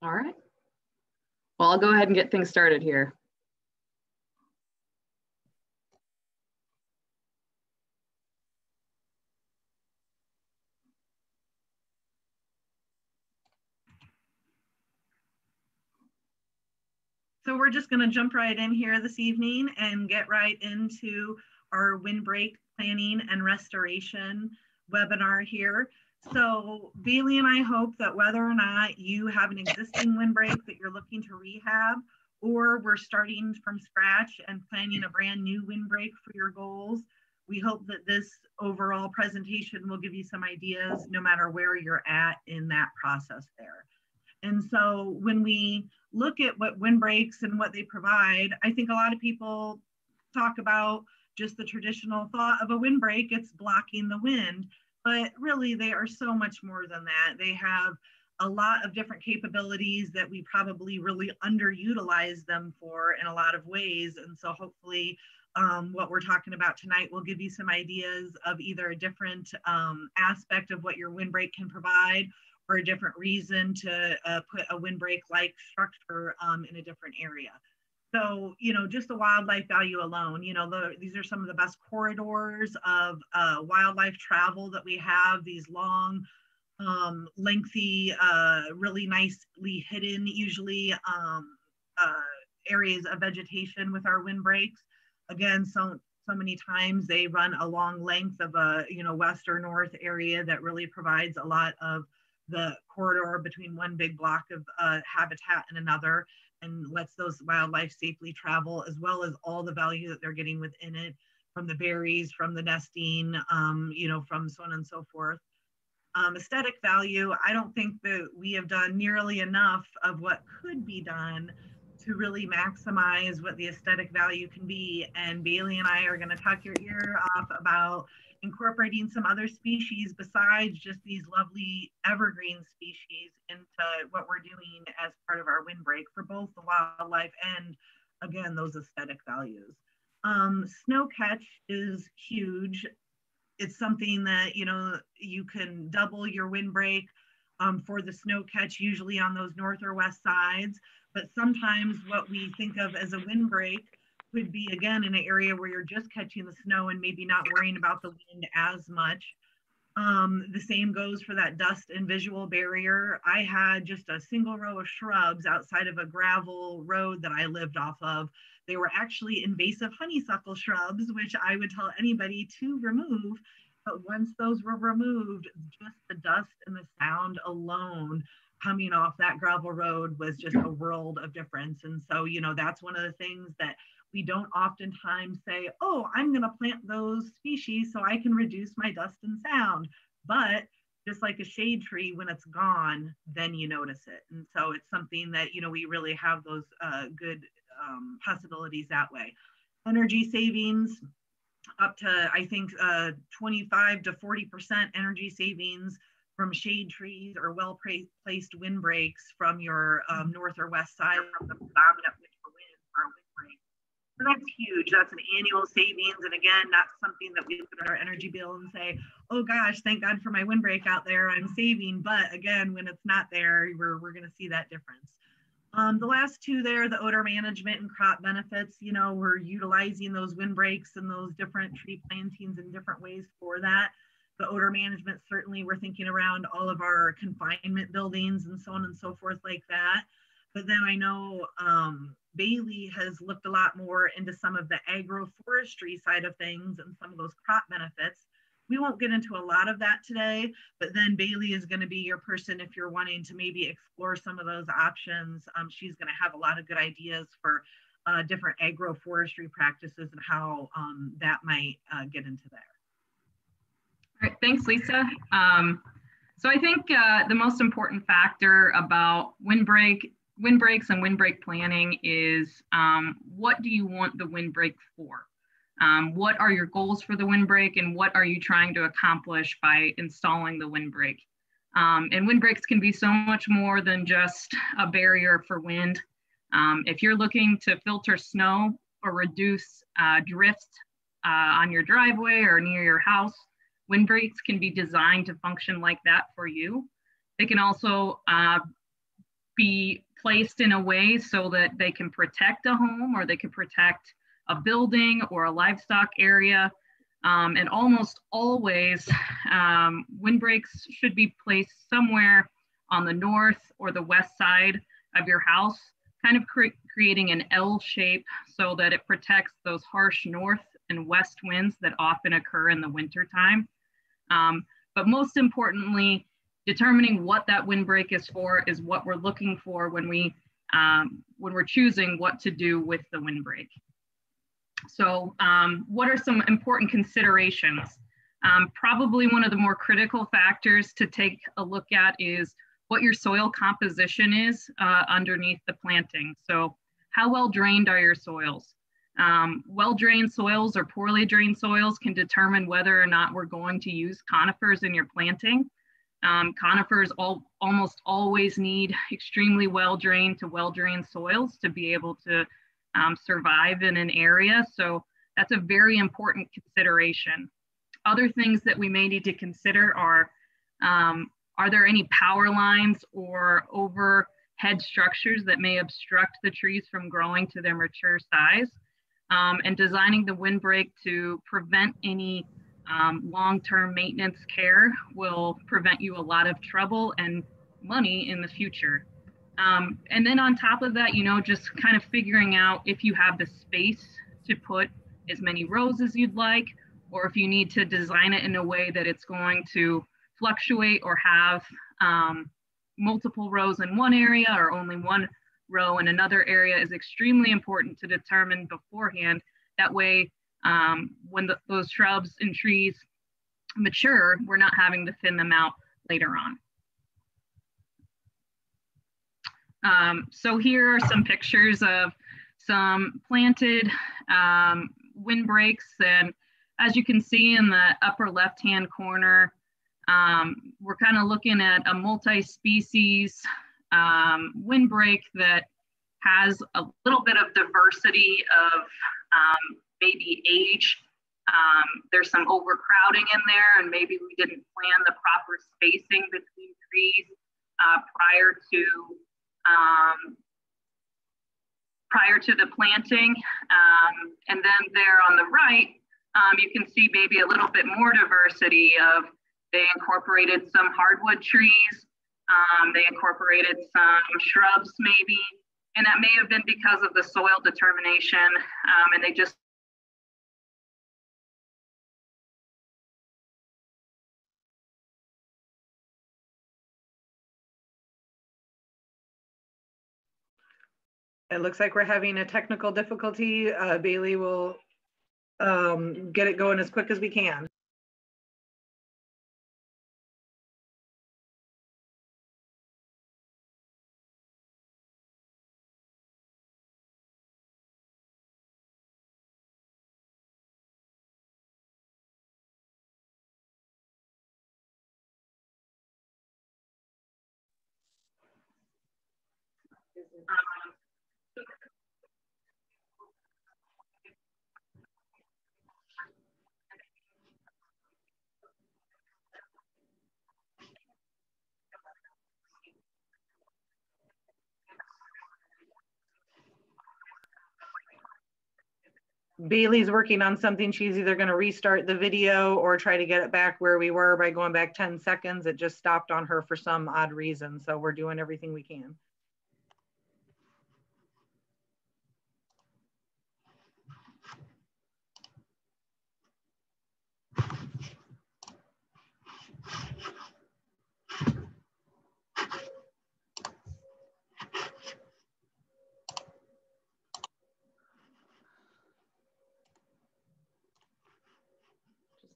All right. Well, I'll go ahead and get things started here. So we're just going to jump right in here this evening and get right into our windbreak planning and restoration webinar here. So Bailey and I hope that whether or not you have an existing windbreak that you're looking to rehab, or we're starting from scratch and planning a brand new windbreak for your goals, we hope that this overall presentation will give you some ideas no matter where you're at in that process there. And so when we look at what windbreaks and what they provide, I think a lot of people talk about just the traditional thought of a windbreak, it's blocking the wind, but really they are so much more than that. They have a lot of different capabilities that we probably really underutilize them for in a lot of ways. And so hopefully what we're talking about tonight will give you some ideas of either a different aspect of what your windbreak can provide, or a different reason to put a windbreak-like structure in a different area. So, you know, just the wildlife value alone, you know, these are some of the best corridors of wildlife travel that we have, these long, lengthy, really nicely hidden, usually areas of vegetation with our windbreaks. Again, so many times they run a long length of a, you know, west or north area that really provides a lot of the corridor between one big block of habitat and another, and lets those wildlife safely travel, as well as all the value that they're getting within it, from the berries, from the nesting, you know, from so on and so forth. Aesthetic value, I don't think that we have done nearly enough of what could be done to really maximize what the aesthetic value can be. And Bailey and I are going to talk your ear off about incorporating some other species besides just these lovely evergreen species into what we're doing as part of our windbreak for both the wildlife and, again, those aesthetic values. Snow catch is huge. It's something that, you know, you can double your windbreak for the snow catch, usually on those north or west sides. But sometimes what we think of as a windbreak could be, again, in an area where you're just catching the snow and maybe not worrying about the wind as much. The same goes for that dust and visual barrier. I had just a single row of shrubs outside of a gravel road that I lived off of. They were actually invasive honeysuckle shrubs, which I would tell anybody to remove. But once those were removed, just the dust and the sound alone coming off that gravel road was just a world of difference. And so, you know, that's one of the things that we don't oftentimes say, oh, I'm going to plant those species so I can reduce my dust and sound. But just like a shade tree, when it's gone, then you notice it. And so it's something that, you know, we really have those good possibilities that way. Energy savings, up to, I think, 25 to 40% energy savings from shade trees or well-placed windbreaks from your north or west side from the predominant winter wind or windbreak. So that's huge. That's an annual savings. And again, not something that we look at our energy bill and say, oh gosh, thank God for my windbreak out there, I'm saving. But again, when it's not there, we're going to see that difference. The last two there, the odor management and crop benefits, you know, we're utilizing those windbreaks and those different tree plantings in different ways for that. The odor management, certainly we're thinking around all of our confinement buildings and so on and so forth like that. But then I know Bailey has looked a lot more into some of the agroforestry side of things and some of those crop benefits. We won't get into a lot of that today, but then Bailey is going to be your person if you're wanting to maybe explore some of those options. She's going to have a lot of good ideas for different agroforestry practices and how that might get into there. All right, thanks, Lisa. So I think the most important factor about windbreaks and windbreak planning is what do you want the windbreak for? What are your goals for the windbreak, and what are you trying to accomplish by installing the windbreak? And windbreaks can be so much more than just a barrier for wind. If you're looking to filter snow or reduce drift on your driveway or near your house, windbreaks can be designed to function like that for you. They can also be placed in a way so that they can protect a home, or they can protect a building or a livestock area. And almost always, windbreaks should be placed somewhere on the north or the west side of your house, kind of creating an L shape so that it protects those harsh north and west winds that often occur in the wintertime. But most importantly, determining what that windbreak is for is what we're looking for when we're choosing what to do with the windbreak. So what are some important considerations? Probably one of the more critical factors to take a look at is what your soil composition is underneath the planting. So how well drained are your soils? Well-drained soils or poorly drained soils can determine whether or not we're going to use conifers in your planting. Conifers almost always need extremely well-drained to well-drained soils to be able to survive in an area. So that's a very important consideration. Other things that we may need to consider are there any power lines or overhead structures that may obstruct the trees from growing to their mature size? And designing the windbreak to prevent any long-term maintenance care will prevent you a lot of trouble and money in the future. And then on top of that, just kind of figuring out if you have the space to put as many rows as you'd like, or if you need to design it in a way that it's going to fluctuate or have multiple rows in one area or only one row in another area is extremely important to determine beforehand. That way, when those shrubs and trees mature, we're not having to thin them out later on. So here are some pictures of some planted windbreaks. And as you can see in the upper left-hand corner, we're kind of looking at a multi-species windbreak that has a little bit of diversity of maybe age. There's some overcrowding in there, and maybe we didn't plan the proper spacing between trees prior to the planting. And then there on the right, you can see maybe a little bit more diversity of, they incorporated some hardwood trees, they incorporated some shrubs maybe, and that may have been because of the soil determination, and they just It looks like we're having a technical difficulty. Bailey will get it going as quick as we can. Bailey's working on something. She's either going to restart the video or try to get it back where we were by going back 10 seconds. It just stopped on her for some odd reason. So we're doing everything we can.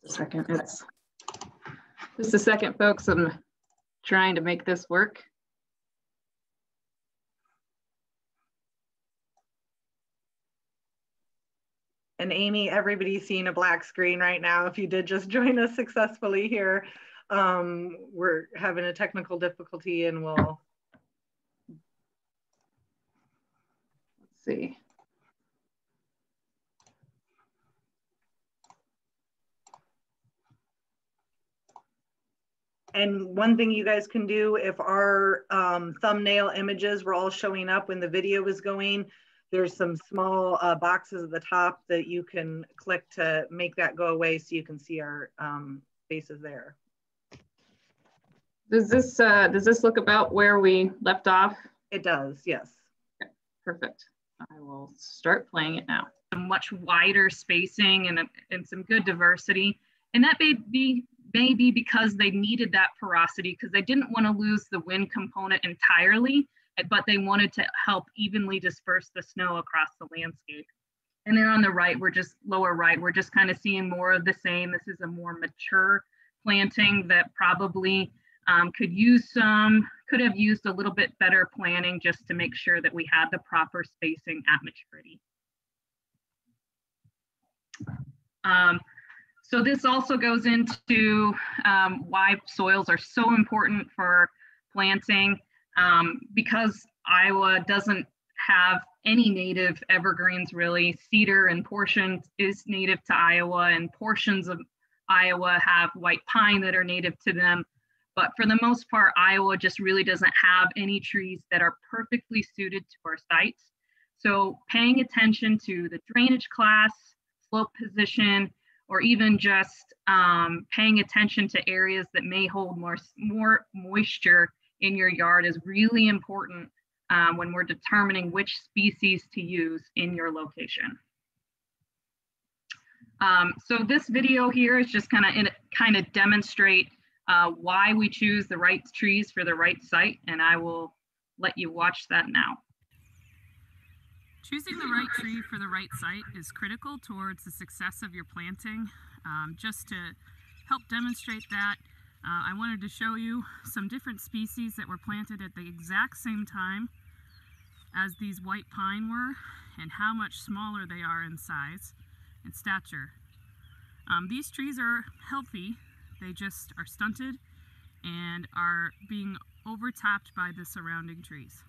Second, it's just a second, folks. I'm trying to make this work. And Amy, everybody's seeing a black screen right now. If you did just join us successfully here, we're having a technical difficulty, and we'll let's see. And one thing you guys can do, if our thumbnail images were all showing up when the video was going, there's some small boxes at the top that you can click to make that go away so you can see our faces there. Does this look about where we left off? It does, yes. Okay, perfect. I will start playing it now. A much wider spacing and some good diversity. And that may be because they needed that porosity because they didn't want to lose the wind component entirely, but they wanted to help evenly disperse the snow across the landscape. And then on the right, lower right, we're just kind of seeing more of the same. This is a more mature planting that probably could have used a little bit better planning just to make sure that we had the proper spacing at maturity. So this also goes into why soils are so important for planting, because Iowa doesn't have any native evergreens really. Cedar and portions is native to Iowa, and portions of Iowa have white pine that are native to them. But for the most part, Iowa just really doesn't have any trees that are perfectly suited to our sites. So paying attention to the drainage class, slope position, or even just paying attention to areas that may hold more moisture in your yard is really important when we're determining which species to use in your location. So this video here is just kind of demonstrate why we choose the right trees for the right site, and I will let you watch that now. Choosing the right tree for the right site is critical towards the success of your planting. Just to help demonstrate that, I wanted to show you some different species that were planted at the exact same time as these white pine were and how much smaller they are in size and stature. These trees are healthy, they just are stunted and are being overtopped by the surrounding trees.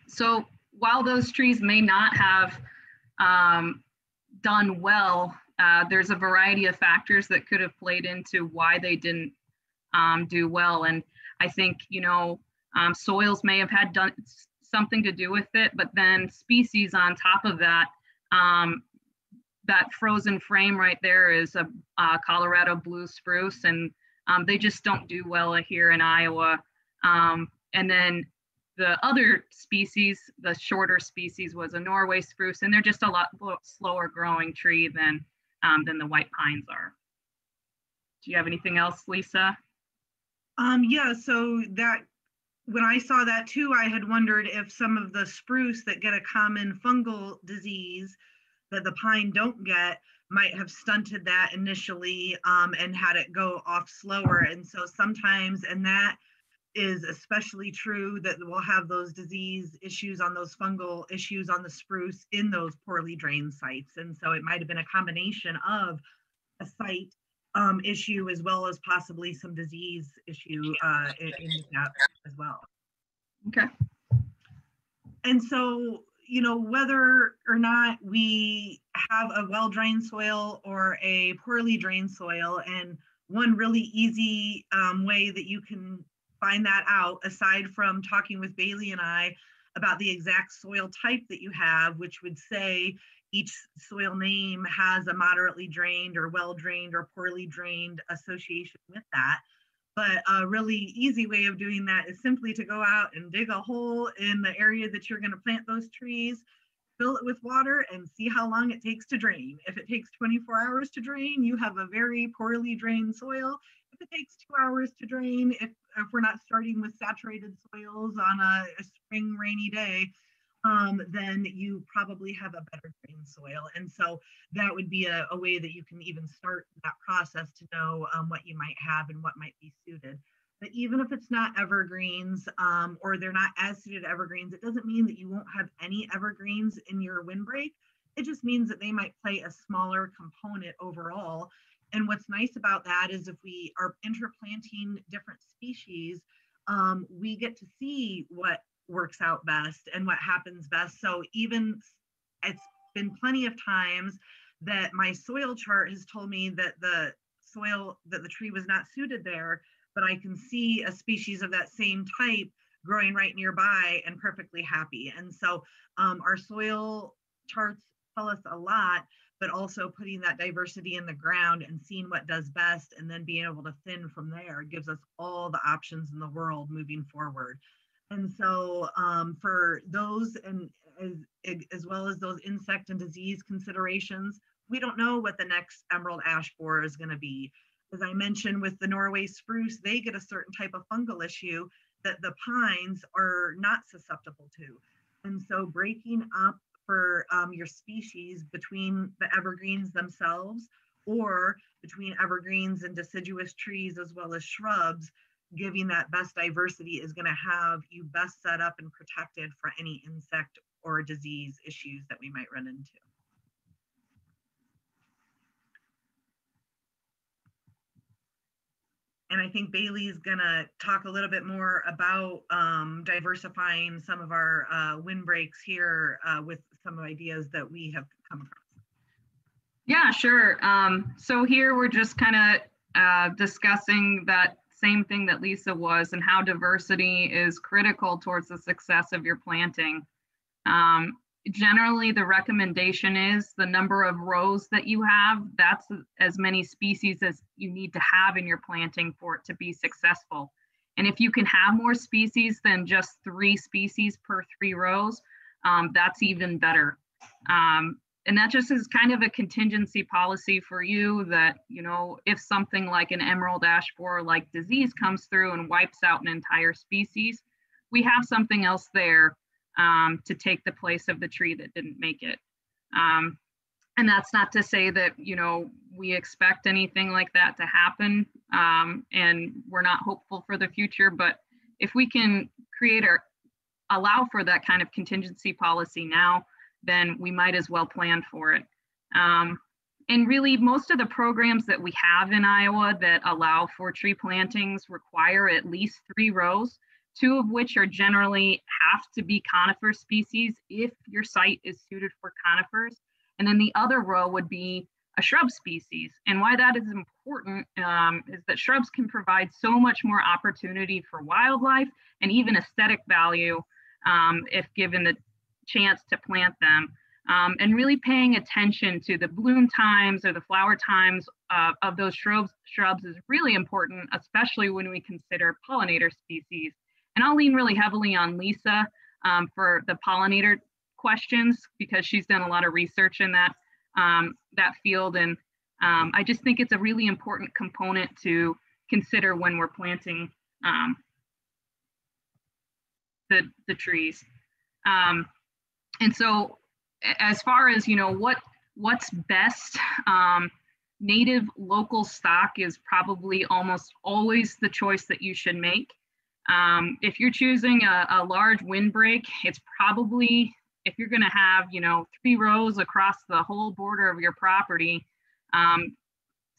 So while those trees may not have done well, there's a variety of factors that could have played into why they didn't do well. And I think, soils may have had done something to do with it, but then species on top of that, that frozen frame right there is a Colorado blue spruce, and they just don't do well here in Iowa. And then the other species, the shorter species, was a Norway spruce, and they're just a lot slower growing tree than the white pines are. Do you have anything else, Lisa? Yeah, so that when I saw that too, I had wondered if some of the spruce that get a common fungal disease that the pine don't get might have stunted that initially and had it go off slower. And so sometimes, and that is especially true, that we'll have those disease issues on those fungal issues on the spruce in those poorly drained sites. And so it might have been a combination of a site issue as well as possibly some disease issue in that as well. Okay. And so, whether or not we have a well-drained soil or a poorly drained soil, and one really easy way that you can find that out, aside from talking with Bailey and I about the exact soil type that you have, which would say each soil name has a moderately drained or well-drained or poorly drained association with that. But a really easy way of doing that is simply to go out and dig a hole in the area that you're going to plant those trees, fill it with water, and see how long it takes to drain. If it takes 24 hours to drain, you have a very poorly drained soil. If it takes 2 hours to drain, if we're not starting with saturated soils on a spring rainy day, then you probably have a better drained soil. And so that would be a way that you can even start that process to know what you might have and what might be suited. But even if it's not evergreens or they're not as suited evergreens, it doesn't mean that you won't have any evergreens in your windbreak. It just means that they might play a smaller component overall. And what's nice about that is if we are interplanting different species, we get to see what works out best and what happens best. So even it's been plenty of times that my soil chart has told me that the soil, that the tree was not suited there, but I can see a species of that same type growing right nearby and perfectly happy. And so our soil charts tell us a lot, but also putting that diversity in the ground and seeing what does best and then being able to thin from there gives us all the options in the world moving forward. And so for those, and as well as those insect and disease considerations, we don't know what the next emerald ash borer is going to be. As I mentioned with the Norway spruce, they get a certain type of fungal issue that the pines are not susceptible to. And so breaking up for your species between the evergreens themselves or between evergreens and deciduous trees as well as shrubs, giving that best diversity is going to have you best set up and protected for any insect or disease issues that we might run into. And I think Bailey's gonna talk a little bit more about diversifying some of our windbreaks here with some ideas that we have come across. Yeah, sure. So here we're just kind of discussing that same thing that Lisa was, and how diversity is critical towards the success of your planting. Generally, the recommendation is the number of rows that you have, that's as many species as you need to have in your planting for it to be successful. And if you can have more species than just 3 species per 3 rows, that's even better. And that just is kind of a contingency policy for you that, you know, if something like an emerald ash borer like disease comes through and wipes out an entire species, we have something else there to take the place of the tree that didn't make it. And that's not to say that, you know, we expect anything like that to happen, and we're not hopeful for the future, but if we can create or allow for that kind of contingency policy now, then we might as well plan for it. And really, most of the programs that we have in Iowa that allow for tree plantings require at least 3 rows, 2 of which are generally have to be conifer species if your site is suited for conifers. And then the other row would be a shrub species. And why that is important is that shrubs can provide so much more opportunity for wildlife and even aesthetic value if given the chance to plant them. And really paying attention to the bloom times or the flower times of those shrubs is really important, especially when we consider pollinator species. And I'll lean really heavily on Lisa for the pollinator questions because she's done a lot of research in that field. And I just think it's a really important component to consider when we're planting the trees. And so as far as, you know, what's best, native local stock is probably almost always the choice that you should make. If you're choosing a large windbreak, it's probably, if you're going to have, you know, 3 rows across the whole border of your property,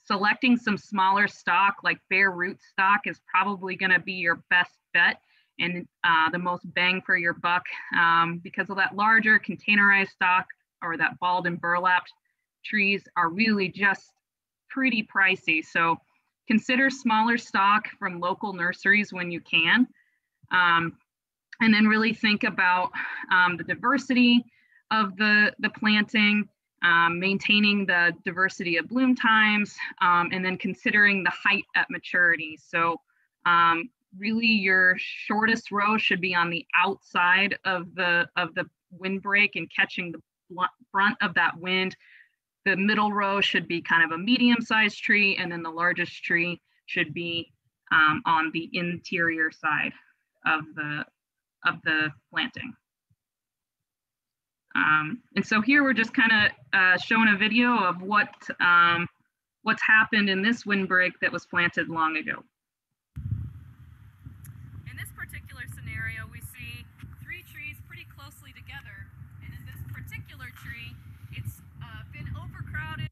selecting some smaller stock like bare root stock is probably going to be your best bet and the most bang for your buck because of that larger containerized stock or that balled and burlapped trees are really just pretty pricey. So consider smaller stock from local nurseries when you can. And then really think about the diversity of the planting, maintaining the diversity of bloom times, and then considering the height at maturity. So really your shortest row should be on the outside of the windbreak and catching the brunt of that wind. The middle row should be kind of a medium-sized tree, and then the largest tree should be on the interior side of the planting. And so here we're just kind of showing a video of what's happened in this windbreak that was planted long ago. In this particular scenario, we see 3 trees pretty closely together, and in this particular tree, it's been overcrowded.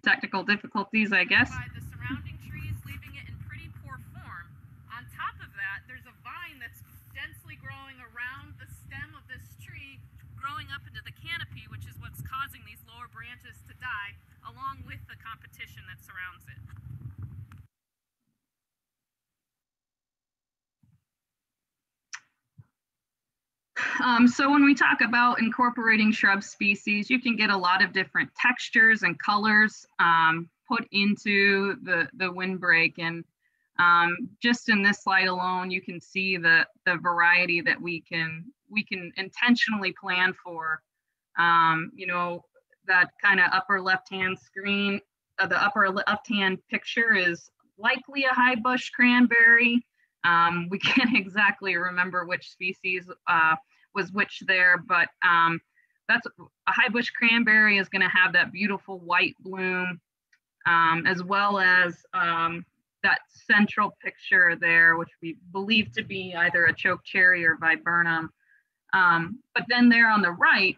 Technical difficulties, I guess. By the surrounding trees, leaving it in pretty poor form. On top of that, there's a vine that's densely growing around the stem of this tree, growing up into the canopy, which is what's causing these lower branches So when we talk about incorporating shrub species, you can get a lot of different textures and colors put into the windbreak. And just in this slide alone, you can see the variety that we can intentionally plan for. You know, that kind of upper left-hand screen, the upper left-hand picture is likely a high bush cranberry. We can't exactly remember which species was which there, but that's a high bush cranberry is going to have that beautiful white bloom, as well as that central picture there, which we believe to be either a choke cherry or viburnum. But then there on the right,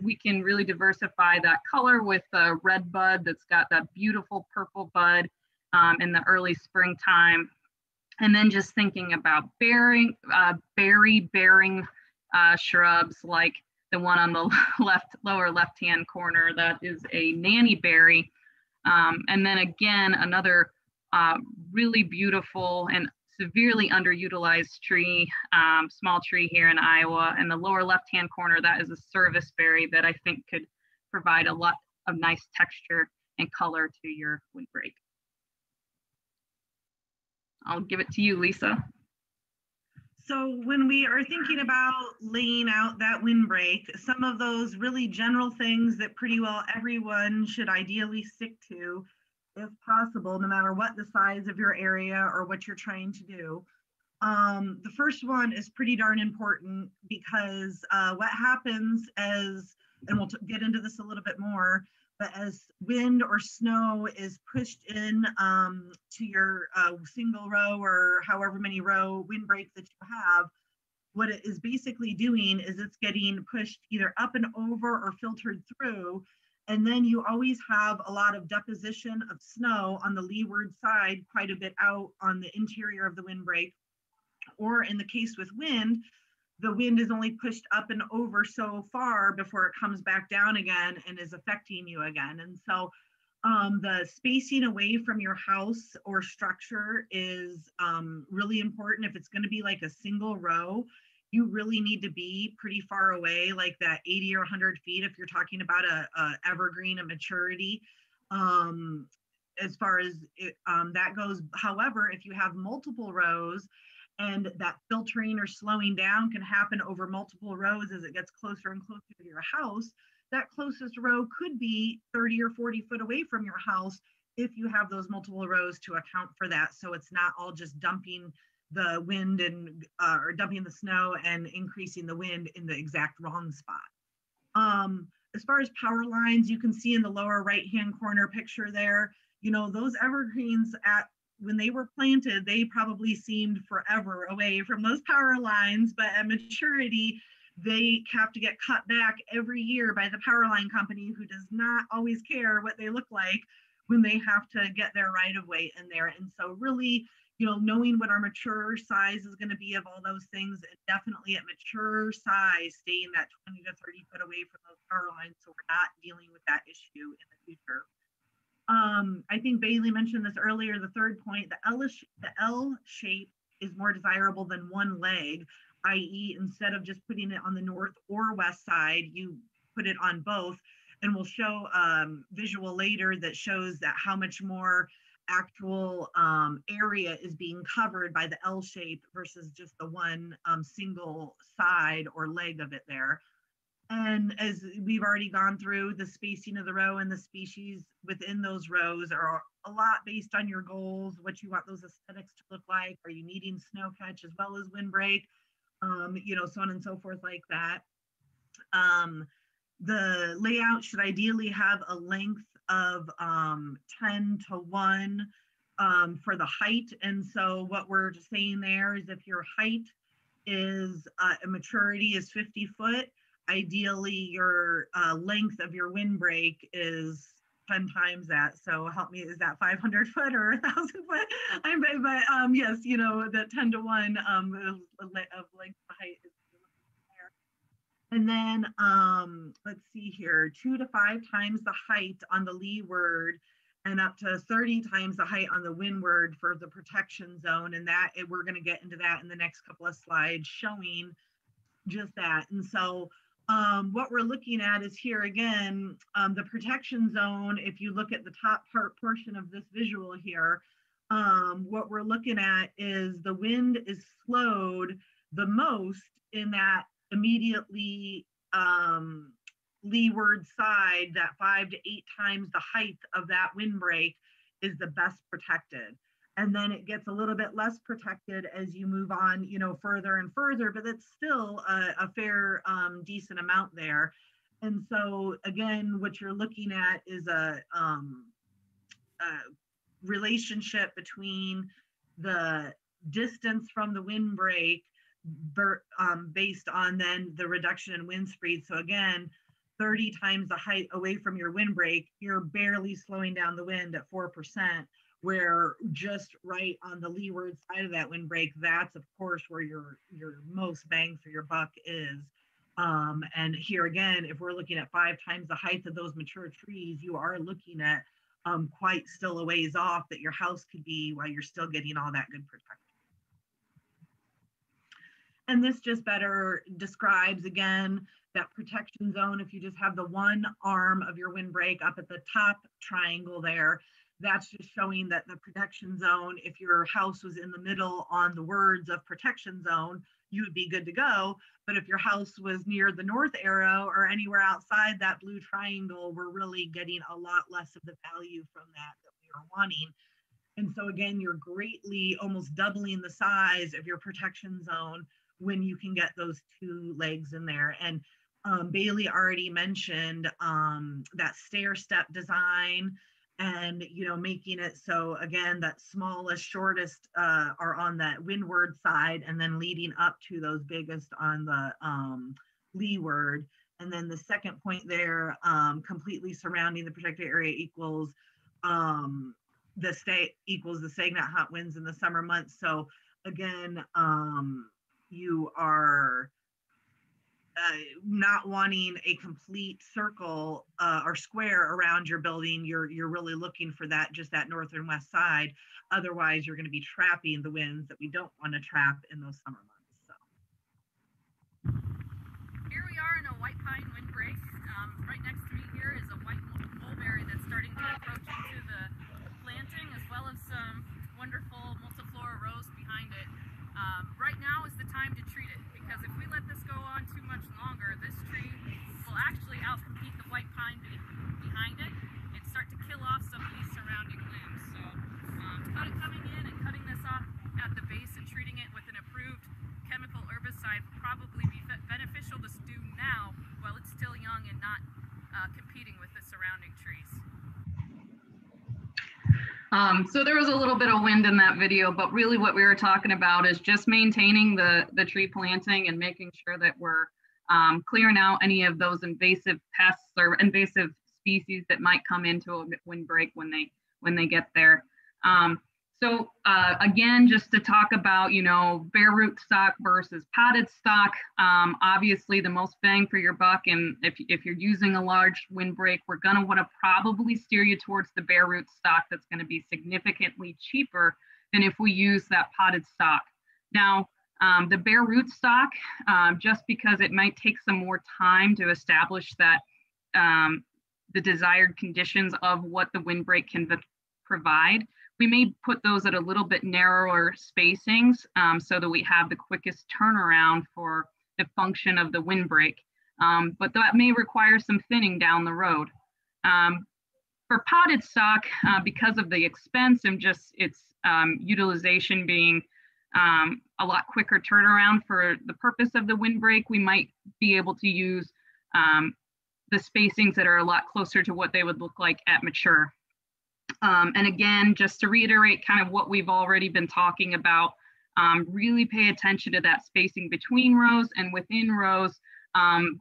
we can really diversify that color with a red bud that's got that beautiful purple bud in the early springtime. And then just thinking about berry-bearing shrubs like the one on the lower left-hand corner, that is a nanny berry. And then again, another really beautiful and severely underutilized tree, small tree here in Iowa. And the lower left-hand corner, that is a serviceberry that I think could provide a lot of nice texture and color to your windbreak. I'll give it to you, Lisa. So when we are thinking about laying out that windbreak, some of those really general things that pretty well everyone should ideally stick to, if possible, no matter what the size of your area or what you're trying to do. The first one is pretty darn important because what happens as, and we'll get into this a little bit more, but as wind or snow is pushed in to your single row or however many row windbreak that you have, what it is basically doing is it's getting pushed either up and over or filtered through. And then you always have a lot of deposition of snow on the leeward side, quite a bit out on the interior of the windbreak. Or in the case with wind, the wind is only pushed up and over so far before it comes back down again and is affecting you again. And so the spacing away from your house or structure is really important. If it's going to be like a single row, you really need to be pretty far away, like that 80 or 100 feet if you're talking about a evergreen, a maturity, as far as that goes. However, if you have multiple rows, and that filtering or slowing down can happen over multiple rows as it gets closer and closer to your house, that closest row could be 30 or 40 foot away from your house if you have those multiple rows to account for that. So it's not all just dumping the wind and or dumping the snow and increasing the wind in the exact wrong spot. As far as power lines, you can see in the lower right-hand corner picture there, you know, those evergreens when they were planted, they probably seemed forever away from those power lines, but at maturity, they have to get cut back every year by the power line company, who does not always care what they look like when they have to get their right of way in there. And so really, you know, knowing what our mature size is going to be of all those things, and definitely at mature size, staying that 20 to 30 foot away from those power lines so we're not dealing with that issue in the future. I think Bailey mentioned this earlier, the third point, the L shape is more desirable than one leg, i.e. instead of just putting it on the north or west side, you put it on both. And we'll show visual later that shows that how much more actual area is being covered by the L shape versus just the one single side or leg of it there. And as we've already gone through, the spacing of the row and the species within those rows are a lot based on your goals, what you want those aesthetics to look like. Are you needing snow catch as well as windbreak? You know, so on and so forth like that. The layout should ideally have a length of 10 to 1 for the height. And so what we're saying there is if your height is a maturity is 50 foot, ideally your length of your windbreak is 10 times that. So help me, is that 500 foot or 1,000 foot? But yes, you know, that 10 to 1 of length to height is there. And then let's see here, 2 to 5 times the height on the leeward and up to 30 times the height on the windward for the protection zone. And that we're going to get into that in the next couple of slides, showing just that. And so what we're looking at is here again, the protection zone. If you look at the top portion of this visual here, what we're looking at is the wind is slowed the most in that immediately leeward side. That 5 to 8 times the height of that windbreak is the best protected. And then it gets a little bit less protected as you move on, you know, further and further, but it's still a fair, decent amount there. And so again, what you're looking at is a relationship between the distance from the windbreak based on then the reduction in wind speed. So again, 30 times the height away from your windbreak, you're barely slowing down the wind at 4%. Where just right on the leeward side of that windbreak, that's of course where your most bang for your buck is. And here again, if we're looking at 5 times the height of those mature trees, you are looking at quite still a ways off that your house could be while you're still getting all that good protection. And this just better describes again that protection zone. If you just have the one arm of your windbreak up at the top triangle there, that's just showing that the protection zone, if your house was in the middle on the words of protection zone, you would be good to go. But if your house was near the north arrow or anywhere outside that blue triangle, we're really getting a lot less of the value from that we are wanting. And so again, you're greatly almost doubling the size of your protection zone when you can get those 2 legs in there. And Bailey already mentioned that stair step design, and you know, making it so again that smallest, shortest are on that windward side, and then leading up to those biggest on the leeward. And then the second point there, completely surrounding the protected area equals the stagnant hot winds in the summer months. So again, you are not wanting a complete circle or square around your building. You're really looking for that, just that north and west side. Otherwise, you're going to be trapping the winds that we don't want to trap in those summer months. So here we are in a white pine windbreak. Right next to me here is a white mulberry that's starting to approach into the planting, as well as some wonderful multiflora rose behind it. Right now is the time to treat it, because if we let this go on too much longer, this tree will actually outcompete the white pine behind it and start to kill off some of these surrounding limbs. So coming in and cutting this off at the base and treating it with an approved chemical herbicide will probably be beneficial to do now while it's still young and not competing with the surrounding trees. So there was a little bit of wind in that video, but really what we were talking about is just maintaining the tree planting and making sure that we're clearing out any of those invasive pests or invasive species that might come into a windbreak when they get there. So again, just to talk about, you know, bare root stock versus potted stock, obviously the most bang for your buck. And if you're using a large windbreak, we're going to want to probably steer you towards the bare root stock. That's going to be significantly cheaper than if we use that potted stock. Now, the bare root stock, just because it might take some more time to establish that the desired conditions of what the windbreak can provide, we may put those at a little bit narrower spacings so that we have the quickest turnaround for the function of the windbreak. But that may require some thinning down the road. For potted stock, because of the expense and just its utilization being a lot quicker turnaround for the purpose of the windbreak, we might be able to use the spacings that are a lot closer to what they would look like at mature. And again, just to reiterate kind of what we've already been talking about, really pay attention to that spacing between rows and within rows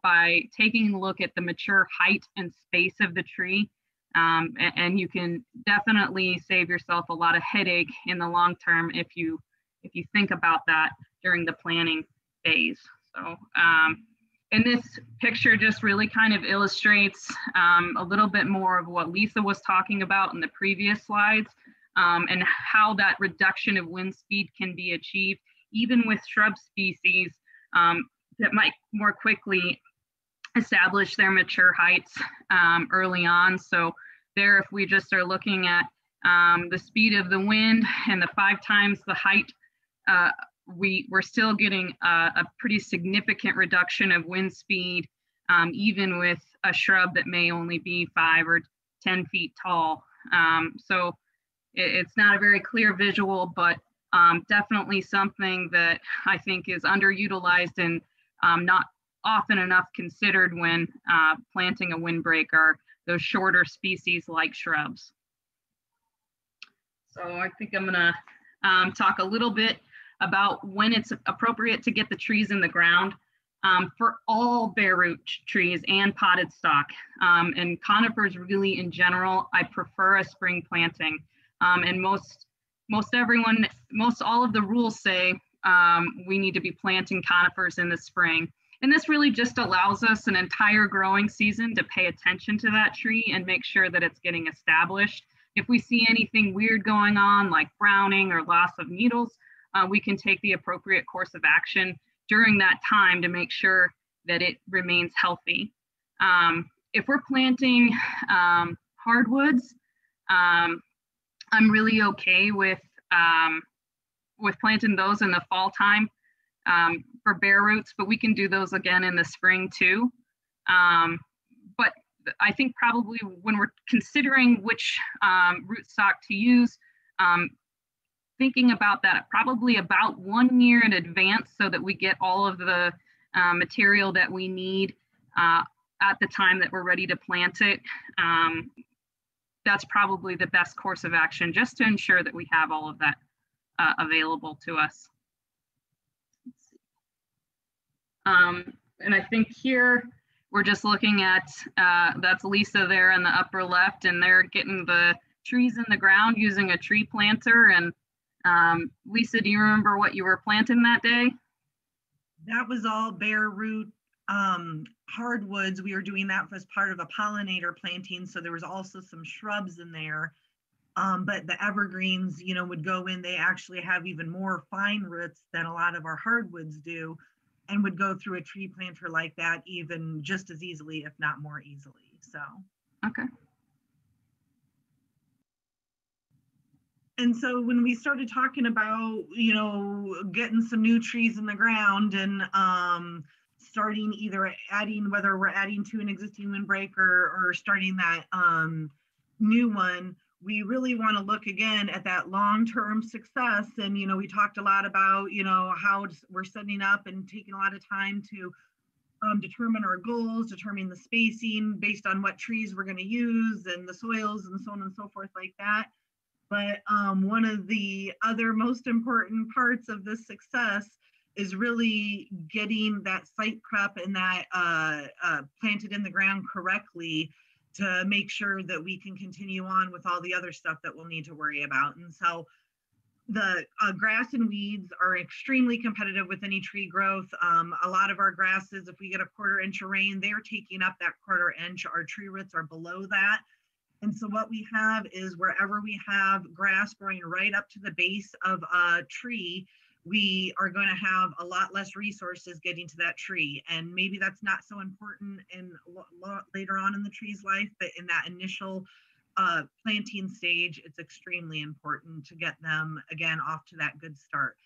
by taking a look at the mature height and space of the tree. And you can definitely save yourself a lot of headache in the long term if you think about that during the planning phase. So and this picture just really kind of illustrates a little bit more of what Lisa was talking about in the previous slides, and how that reduction of wind speed can be achieved even with shrub species that might more quickly establish their mature heights early on. So there, if we just are looking at the speed of the wind and the 5 times the height, we're still getting a pretty significant reduction of wind speed, even with a shrub that may only be 5 or 10 feet tall. So it's not a very clear visual, but definitely something that I think is underutilized and not often enough considered when planting a windbreak are those shorter species like shrubs. So I think I'm gonna talk a little bit about when it's appropriate to get the trees in the ground for all bare root trees and potted stock. And conifers really in general, I prefer a spring planting. And most all of the rules say we need to be planting conifers in the spring. And this really just allows us an entire growing season to pay attention to that tree and make sure that it's getting established. If we see anything weird going on, like browning or loss of needles, we can take the appropriate course of action during that time to make sure that it remains healthy. If we're planting hardwoods, I'm really okay with planting those in the fall time for bare roots, but we can do those again in the spring too. But I think probably when we're considering which rootstock to use, thinking about that probably about 1 year in advance so that we get all of the material that we need at the time that we're ready to plant it. That's probably the best course of action, just to ensure that we have all of that available to us. And I think here we're just looking at, that's Lisa there in the upper left, and they're getting the trees in the ground using a tree planter. And Lisa, do you remember what you were planting that day? That was all bare root hardwoods. We were doing that as part of a pollinator planting. So there was also some shrubs in there. But the evergreens, you know, would go in. They actually have even more fine roots than a lot of our hardwoods do, and would go through a tree planter like that even just as easily, if not more easily. So. Okay. And so when we started talking about, you know, getting some new trees in the ground and starting either adding, whether we're adding to an existing windbreak or starting that new one, we really want to look again at that long-term success. And, you know, we talked a lot about, you know, how we're setting up and taking a lot of time to determine our goals, determine the spacing based on what trees we're going to use and the soils and so on and so forth like that. But one of the other most important parts of this success is really getting that site prep and that planted in the ground correctly to make sure that we can continue on with all the other stuff that we'll need to worry about. And so the grass and weeds are extremely competitive with any tree growth. A lot of our grasses, if we get a 1/4 inch of rain, they're taking up that 1/4 inch. Our tree roots are below that. And so what we have is wherever we have grass growing right up to the base of a tree, we are going to have a lot less resources getting to that tree. And maybe that's not so important in later on in the tree's life, but in that initial planting stage, it's extremely important to get them again off to that good start.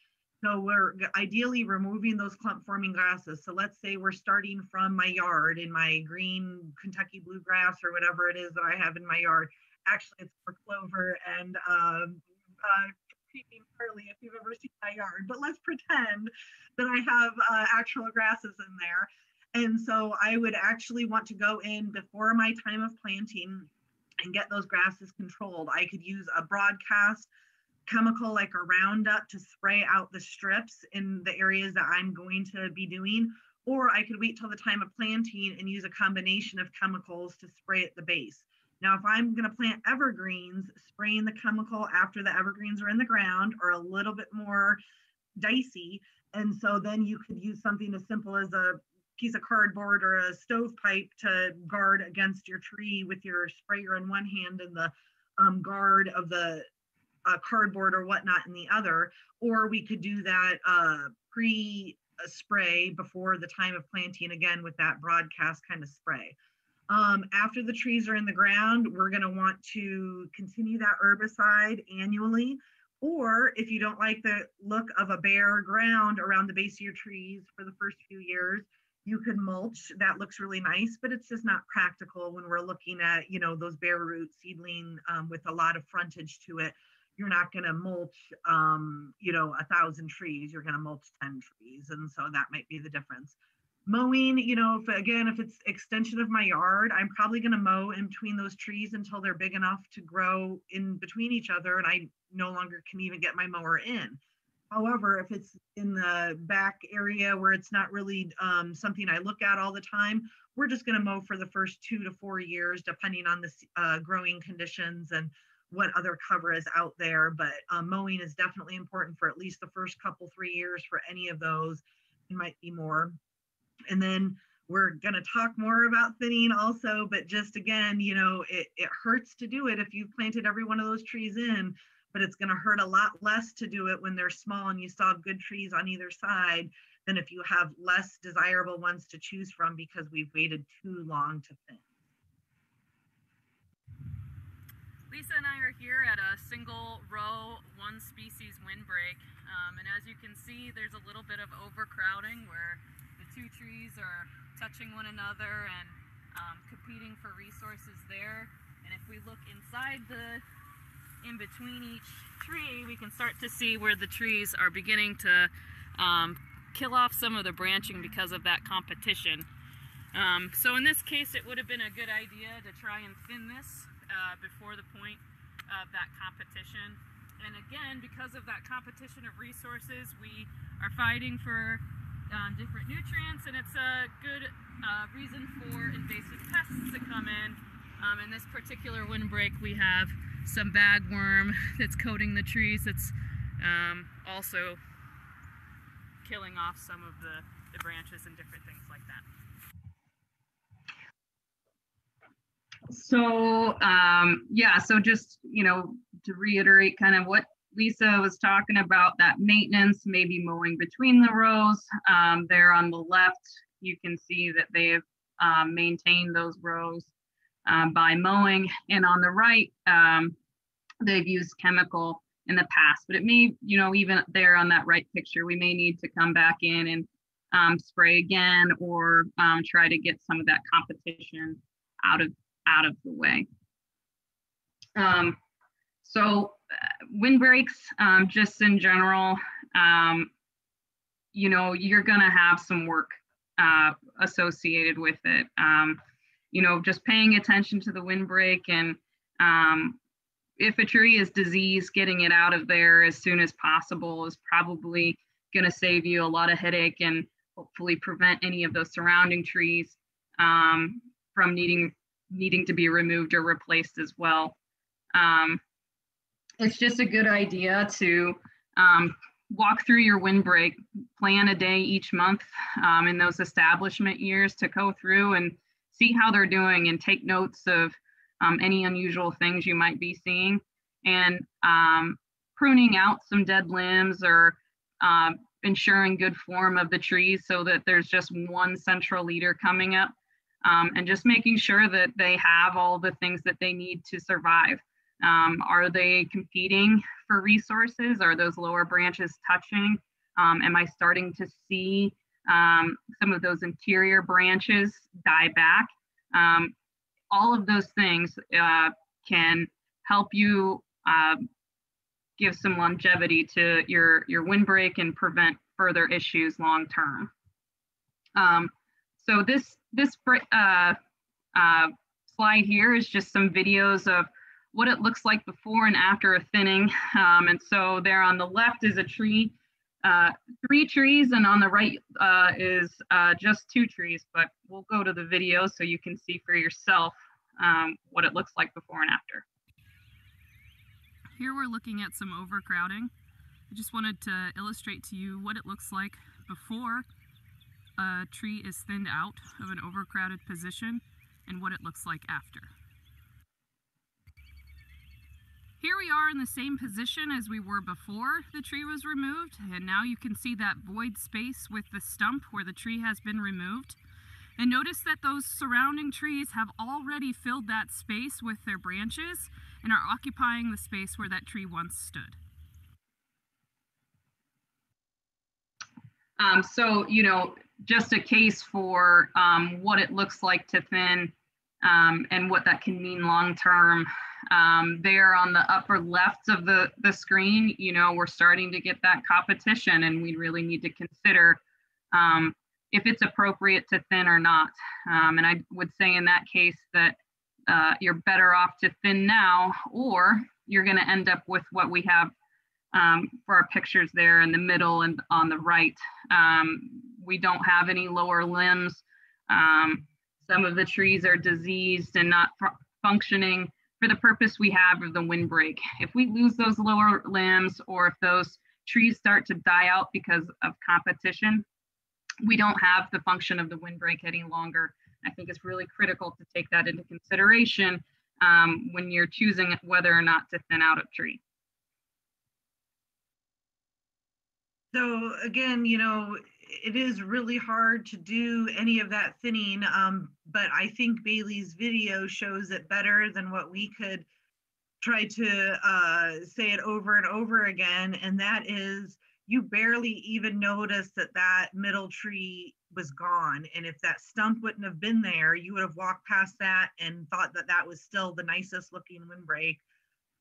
So we're ideally removing those clump forming grasses. So let's say we're starting from my yard in my green Kentucky bluegrass or whatever it is that I have in my yard. Actually, it's for clover and creeping curly if you've ever seen my yard, but let's pretend that I have actual grasses in there. And so I would actually want to go in before my time of planting and get those grasses controlled. I could use a broadcast chemical like a Roundup to spray out the strips in the areas that I'm going to be doing, or I could wait till the time of planting and use a combination of chemicals to spray at the base. Now, if I'm going to plant evergreens, spraying the chemical after the evergreens are in the ground are a little bit more dicey. And so then you could use something as simple as a piece of cardboard or a stovepipe to guard against your tree with your sprayer in one hand and the guard of the cardboard or whatnot in the other. Or we could do that spray before the time of planting, again with that broadcast kind of spray. After the trees are in the ground, we're going to want to continue that herbicide annually. Or if you don't like the look of a bare ground around the base of your trees for the first few years, you could mulch. That looks really nice, but it's just not practical when we're looking at, you know, those bare root seedling with a lot of frontage to it. You're not going to mulch, you know, 1,000 trees. You're going to mulch 10 trees. And so that might be the difference. Mowing, you know, if it's extension of my yard, I'm probably going to mow in between those trees until they're big enough to grow in between each other and I no longer can even get my mower in. However, if it's in the back area where it's not really something I look at all the time, we're just going to mow for the first 2 to 4 years, depending on the growing conditions and what other cover is out there. But mowing is definitely important for at least the first couple, 3 years for any of those. It might be more. And then we're going to talk more about thinning also, but just again, you know, it hurts to do it if you've planted every one of those trees in, but it's going to hurt a lot less to do it when they're small and you still have good trees on either side than if you have less desirable ones to choose from because we've waited too long to thin. Lisa and I are here at a single row, one species windbreak, and as you can see, there's a little bit of overcrowding where the two trees are touching one another and competing for resources there. And if we look inside in between each tree, we can start to see where the trees are beginning to kill off some of the branching because of that competition. So in this case, it would have been a good idea to try and thin this before the point of that competition. And again, because of that competition of resources, we are fighting for different nutrients, and it's a good reason for invasive pests to come in. In this particular windbreak, we have some bagworm that's coating the trees. That's also killing off some of the branches and different things like that. So yeah, so just, you know, to reiterate kind of what Lisa was talking about, that maintenance, maybe mowing between the rows. There on the left, you can see that they've maintained those rows by mowing, and on the right, they've used chemical in the past, but it may, you know, even there on that right picture, we may need to come back in and spray again, or try to get some of that competition out of the way. So windbreaks, just in general, you know, you're gonna have some work associated with it. You know, just paying attention to the windbreak, and if a tree is diseased, getting it out of there as soon as possible is probably gonna save you a lot of headache and hopefully prevent any of those surrounding trees from needing to be removed or replaced as well. It's just a good idea to walk through your windbreak, plan a day each month in those establishment years to go through and see how they're doing and take notes of any unusual things you might be seeing, and pruning out some dead limbs, or ensuring good form of the trees so that there's just one central leader coming up, and just making sure that they have all the things that they need to survive. Are they competing for resources? Are those lower branches touching? Am I starting to see some of those interior branches die back? All of those things can help you give some longevity to your windbreak and prevent further issues long term. So this slide here is just some videos of what it looks like before and after a thinning. And so there on the left is a tree, 3 trees, and on the right is just 2 trees, but we'll go to the video so you can see for yourself what it looks like before and after. Here we're looking at some overcrowding. I just wanted to illustrate to you what it looks like before a tree is thinned out of an overcrowded position and what it looks like after. Here we are in the same position as we were before the tree was removed, and now you can see that void space with the stump where the tree has been removed. And notice that those surrounding trees have already filled that space with their branches and are occupying the space where that tree once stood. So, you know, just a case for what it looks like to thin and what that can mean long term. There on the upper left of the screen, you know, we're starting to get that competition, and we really need to consider if it's appropriate to thin or not. And I would say in that case that you're better off to thin now, or you're going to end up with what we have for our pictures there in the middle and on the right. We don't have any lower limbs. Some of the trees are diseased and not functioning for the purpose we have of the windbreak. If we lose those lower limbs, or if those trees start to die out because of competition, we don't have the function of the windbreak any longer. I think it's really critical to take that into consideration when you're choosing whether or not to thin out a tree. So again, you know, it is really hard to do any of that thinning, but I think Bailey's video shows it better than what we could try to say it over and over again. And that is, you barely even notice that that middle tree was gone. And if that stump wouldn't have been there, you would have walked past that and thought that that was still the nicest looking windbreak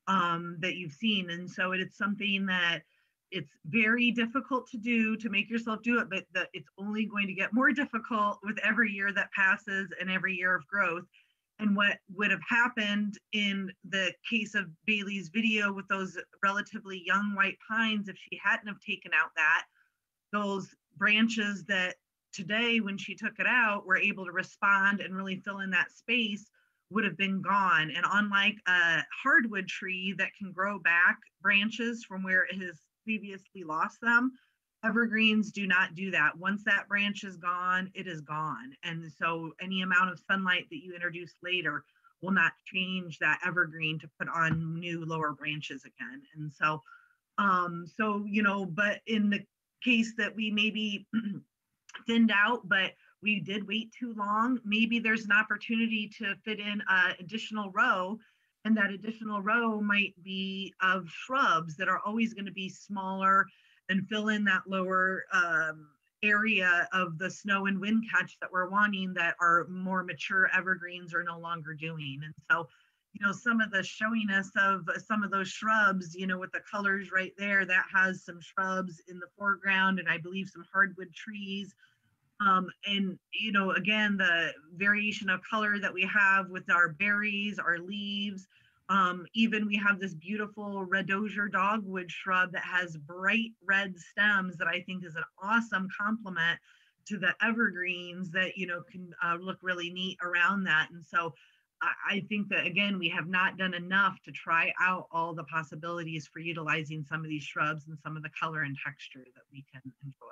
that you've seen. And so it's something that it's very difficult to do, to make yourself do it, but it's only going to get more difficult with every year that passes and every year of growth. And what would have happened in the case of Bailey's video with those relatively young white pines, if she hadn't have taken out those branches that today, when she took it out, were able to respond and really fill in that space, would have been gone. And unlike a hardwood tree that can grow back branches from where it has previously lost them, evergreens do not do that. Once that branch is gone, it is gone. And so any amount of sunlight that you introduce later will not change that evergreen to put on new lower branches again. And so, you know, but in the case that we maybe thinned out, but we did wait too long, maybe there's an opportunity to fit in an additional row. And that additional row might be of shrubs that are always going to be smaller and fill in that lower area of the snow and wind catch that we're wanting, that our more mature evergreens are no longer doing. And so, you know, some of the showiness of some of those shrubs, you know, with the colors right there, that has some shrubs in the foreground and I believe some hardwood trees. And, you know, again, the variation of color that we have with our berries, our leaves, even we have this beautiful red osier dogwood shrub that has bright red stems that I think is an awesome complement to the evergreens that, you know, can look really neat around that. And so I think that, again, we have not done enough to try out all the possibilities for utilizing some of these shrubs and some of the color and texture that we can enjoy.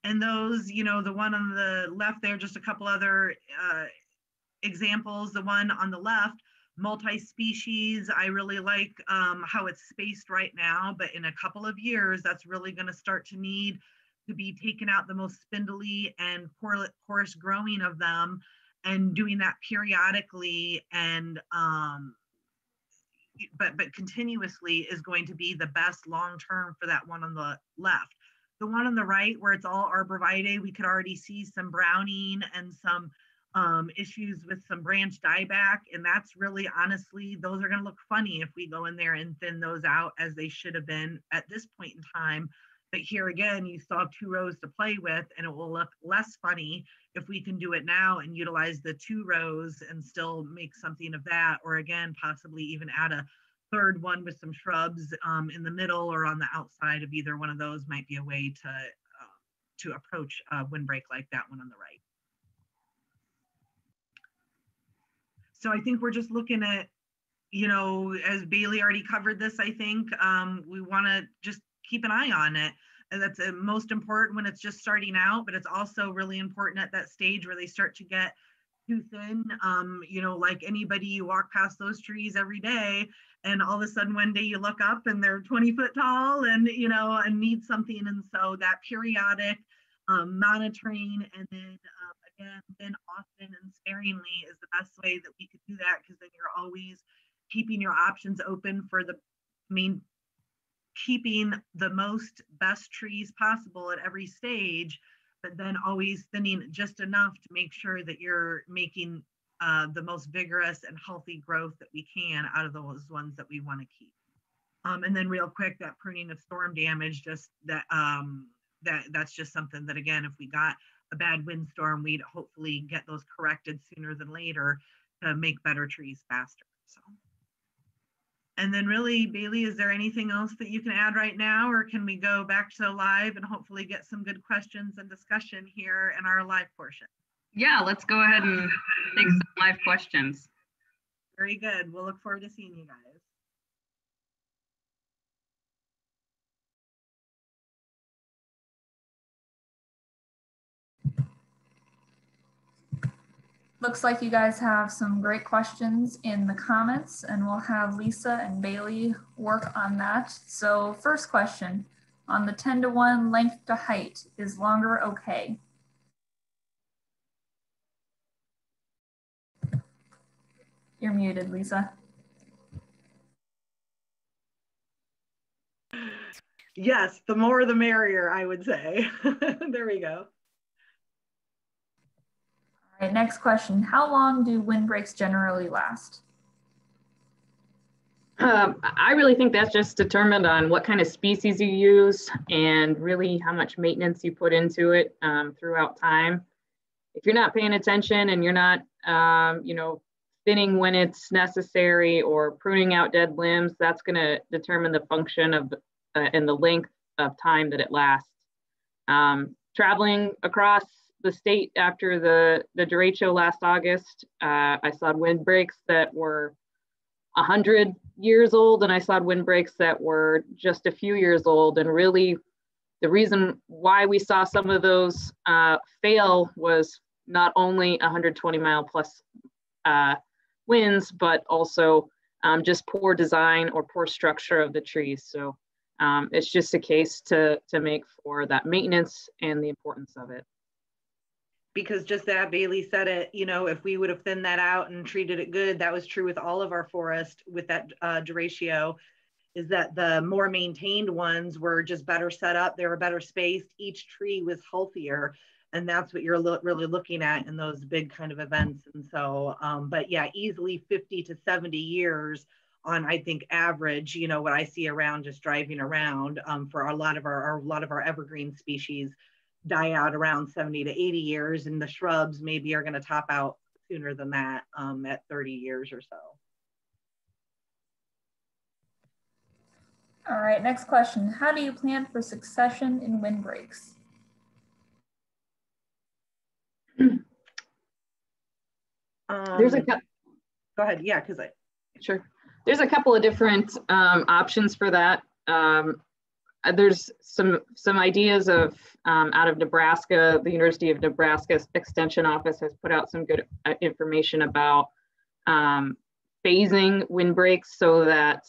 And those, you know, the one on the left there, just a couple other examples. The one on the left, multi-species, I really like how it's spaced right now, but in a couple of years, that's really going to start to need to be taken out, the most spindly and coarse growing of them, and doing that periodically and but continuously is going to be the best long-term for that one on the left. The one on the right, where it's all Arbor Vitae, we could already see some browning and some issues with some branch dieback. And that's really, honestly, those are going to look funny if we go in there and thin those out as they should have been at this point in time. But here again, you still have 2 rows to play with, and it will look less funny if we can do it now and utilize the 2 rows and still make something of that, or again, possibly even add a 3rd one with some shrubs in the middle or on the outside of either one of those might be a way to approach a windbreak like that one on the right. So I think we're just looking at, you know, as Bailey already covered this, I think we want to just keep an eye on it. And that's most important when it's just starting out, but it's also really important at that stage where they start to get too thin. You know, like anybody, you walk past those trees every day, and all of a sudden one day you look up and they're 20 foot tall, and you know, and need something. And so that periodic monitoring, and then again, then often and sparingly is the best way that we could do that, because then you're always keeping your options open for the keeping the most best trees possible at every stage, but then always thinning just enough to make sure that you're making the most vigorous and healthy growth that we can out of those ones that we want to keep. And then real quick, that pruning of storm damage, just that that's just something that, again, if we got a bad windstorm, we'd hopefully get those corrected sooner than later to make better trees faster. So. And then really, Bailey, is there anything else that you can add right now, or can we go back to live and hopefully get some good questions and discussion here in our live portion? Yeah, let's go ahead and take some live questions. Very good. We'll look forward to seeing you guys. Looks like you guys have some great questions in the comments, and we'll have Lisa and Bailey work on that. So first question, on the 10-to-1 length to height, is longer okay? You're muted, Lisa. Yes, the more the merrier, I would say. There we go. All right, next question. How long do windbreaks generally last? I really think that's just determined on what kind of species you use and really how much maintenance you put into it throughout time. If you're not paying attention and you're not, you know, thinning when it's necessary or pruning out dead limbs, that's going to determine the function of and the length of time that it lasts. Traveling across the state after the derecho last August, I saw windbreaks that were 100 years old, and I saw windbreaks that were just a few years old. And really, the reason why we saw some of those fail was not only 120 mile plus winds, but also just poor design or poor structure of the trees. So it's just a case to make for that maintenance and the importance of it. Because just that, Bailey said it, you know, if we would have thinned that out and treated it good, that was true with all of our forest with that derecho, is that the more maintained ones were just better set up. They were better spaced. Each tree was healthier. And that's what you're really looking at in those big kind of events. And so, but yeah, easily 50 to 70 years on, I think, average, you know, what I see around just driving around for a lot of our evergreen species die out around 70 to 80 years, and the shrubs maybe are going to top out sooner than that at 30 years or so. All right, next question. How do you plan for succession in windbreaks? There's a go ahead. Yeah, because sure. There's a couple of different options for that. There's some ideas of out of Nebraska. The University of Nebraska Extension Office has put out some good information about phasing windbreaks so that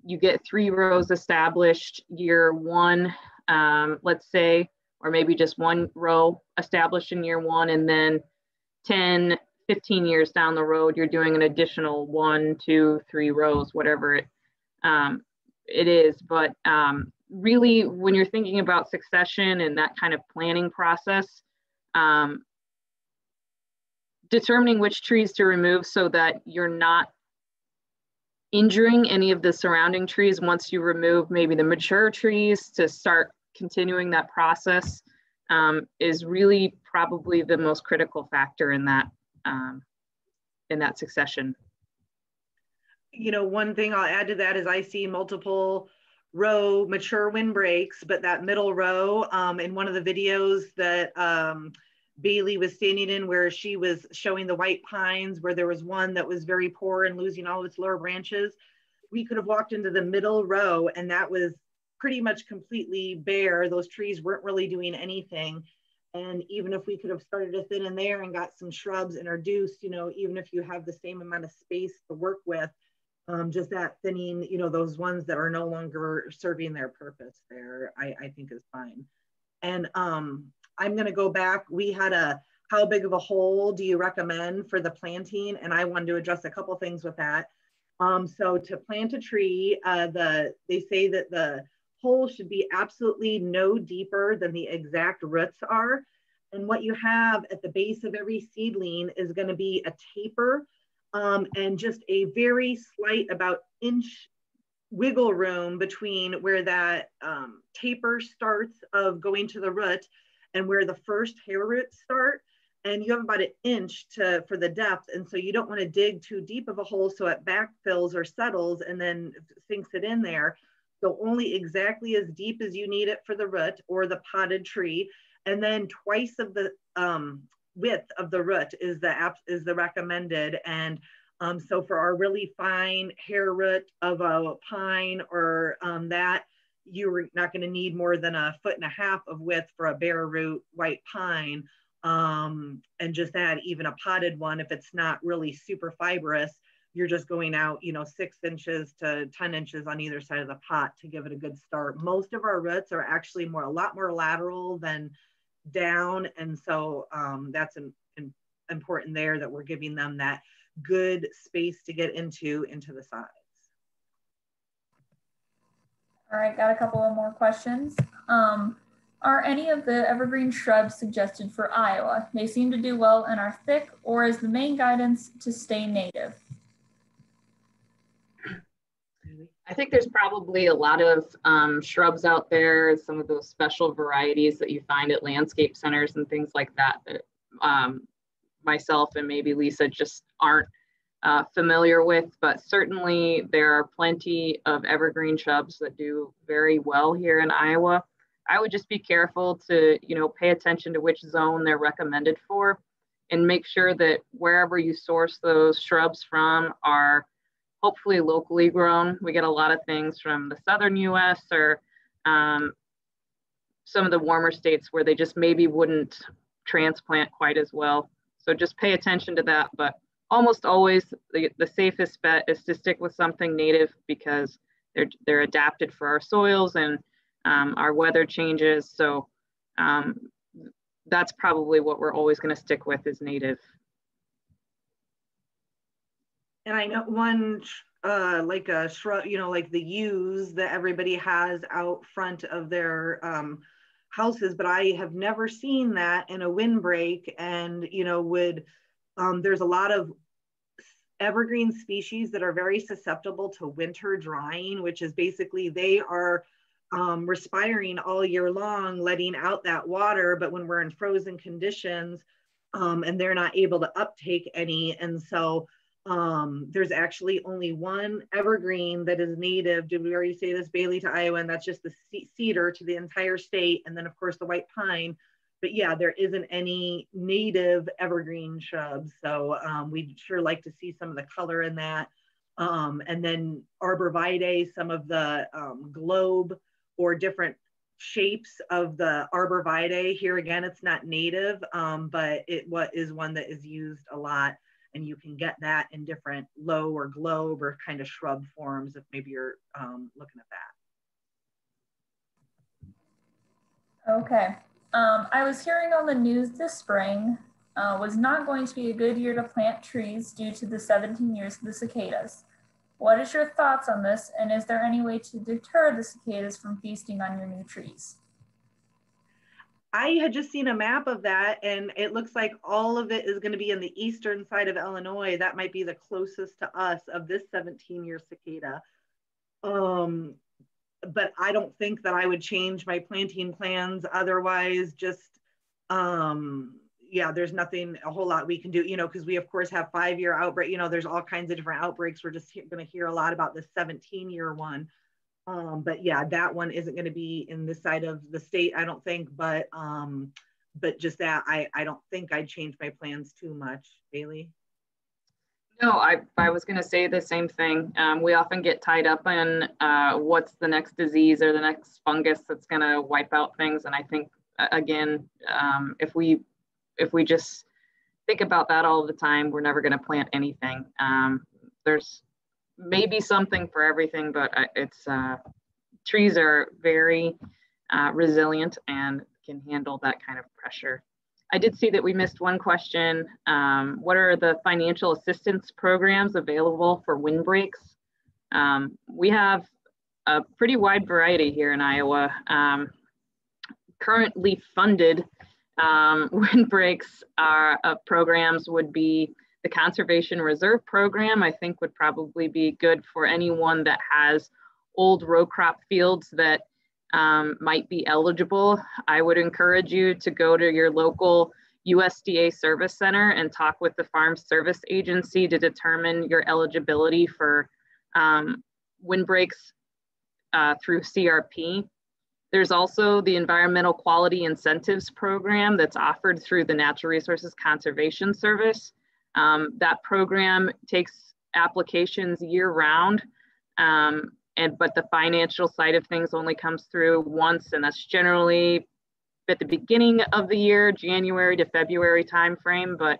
you get 3 rows established year 1, let's say, or maybe just 1 row established in year 1, and then 10, 15 years down the road, you're doing an additional 1, 2, 3 rows, whatever it is. But really, when you're thinking about succession and that kind of planning process, determining which trees to remove so that you're not injuring any of the surrounding trees once you remove maybe the mature trees to start continuing that process is really probably the most critical factor in that succession. You know, one thing I'll add to that is I see multiple row mature windbreaks, but that middle row in one of the videos that Bailey was standing in, where she was showing the white pines, where there was one that was very poor and losing all of its lower branches, we could have walked into the middle row and that was pretty much completely bare. Those trees weren't really doing anything. And even if we could have started a thin in there and got some shrubs introduced, you know, even if you have the same amount of space to work with, just that thinning, you know, those ones that are no longer serving their purpose there, I think is fine. And I'm going to go back. We had a, how big of a hole do you recommend for the planting? And I wanted to address a couple things with that. So to plant a tree, they say that the hole should be absolutely no deeper than the exact roots are. And what you have at the base of every seedling is going to be a taper and just a very slight, about inch wiggle room between where that taper starts of going to the root and where the first hair roots start. And you have about an inch for the depth. And so you don't want to dig too deep of a hole so it backfills or settles and then sinks it in there. So only exactly as deep as you need it for the root or the potted tree. And then twice of the width of the root is the recommended. And so for our really fine hair root of a pine or that, you're not going to need more than 1.5 feet of width for a bare root white pine. And just add even a potted one, if it's not really super fibrous, you're just going out, you know, 6 inches to 10 inches on either side of the pot to give it a good start. Most of our roots are actually a lot more lateral than down. And so that's important there, that we're giving them that good space to get into the sides. All right, got a couple of more questions. Are any of the evergreen shrubs suggested for Iowa? They seem to do well and are thick, or is the main guidance to stay native? I think there's probably a lot of shrubs out there, some of those special varieties that you find at landscape centers and things like that, that myself and maybe Lisa just aren't familiar with, but certainly there are plenty of evergreen shrubs that do very well here in Iowa. I would just be careful to, you know, pay attention to which zone they're recommended for and make sure that wherever you source those shrubs from are hopefully locally grown. We get a lot of things from the southern US or some of the warmer states where they just maybe wouldn't transplant quite as well. So just pay attention to that. But almost always the safest bet is to stick with something native because they're adapted for our soils and our weather changes. So that's probably what we're always going to stick with is native. And I know one, like a shrub, you know, like the yews that everybody has out front of their houses, but I have never seen that in a windbreak. And, you know, there's a lot of evergreen species that are very susceptible to winter drying, which is basically they are respiring all year long, letting out that water, but when we're in frozen conditions and they're not able to uptake any. And so there's actually only one evergreen that is native. Did we already say this, Bailey, to Iowa? And that's just the cedar to the entire state. And then of course the white pine. But yeah, there isn't any native evergreen shrubs. So we'd sure like to see some of the color in that. And then Arbor Vitae, some of the globe or different shapes of the Arbor Vitae. Here again, it's not native, but it is one that is used a lot. And you can get that in different low or globe or kind of shrub forms if maybe you're looking at that. Okay. I was hearing on the news this spring was not going to be a good year to plant trees due to the 17 years of the cicadas. What is your thoughts on this? And is there any way to deter the cicadas from feasting on your new trees? I had just seen a map of that and it looks like all of it is going to be in the eastern side of Illinois. That might be the closest to us of this 17-year cicada. But I don't think that I would change my planting plans otherwise. Just, yeah, there's nothing, a whole lot we can do, you know, because we of course have 5-year outbreak, you know, there's all kinds of different outbreaks. We're just going to hear a lot about the 17-year one. But yeah, that one isn't going to be in this side of the state, I don't think, but just that, I don't think I'd change my plans too much. Bailey? No, I was going to say the same thing. We often get tied up in what's the next disease or the next fungus that's going to wipe out things. And I think again, if we just think about that all the time, we're never going to plant anything. There's maybe something for everything, but trees are very resilient and can handle that kind of pressure. I did see that we missed one question. What are the financial assistance programs available for windbreaks? We have a pretty wide variety here in Iowa. Currently funded windbreaks programs would be the Conservation Reserve Program. I think would probably be good for anyone that has old row crop fields that might be eligible. I would encourage you to go to your local USDA service center and talk with the Farm Service Agency to determine your eligibility for windbreaks through CRP. There's also the Environmental Quality Incentives Program that's offered through the Natural Resources Conservation Service. That program takes applications year round, but the financial side of things only comes through once, and that's generally at the beginning of the year, January to February timeframe, but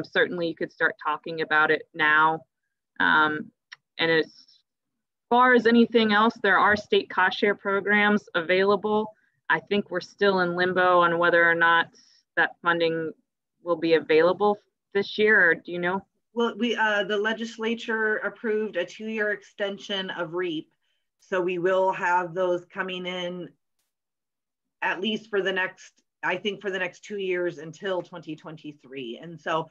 certainly you could start talking about it now. And as far as anything else, there are state cost share programs available. I think we're still in limbo on whether or not that funding will be available this year, or do you know? Well, the legislature approved a 2-year extension of REAP. So we will have those coming in at least for the next, I think for the next 2 years until 2023. And so,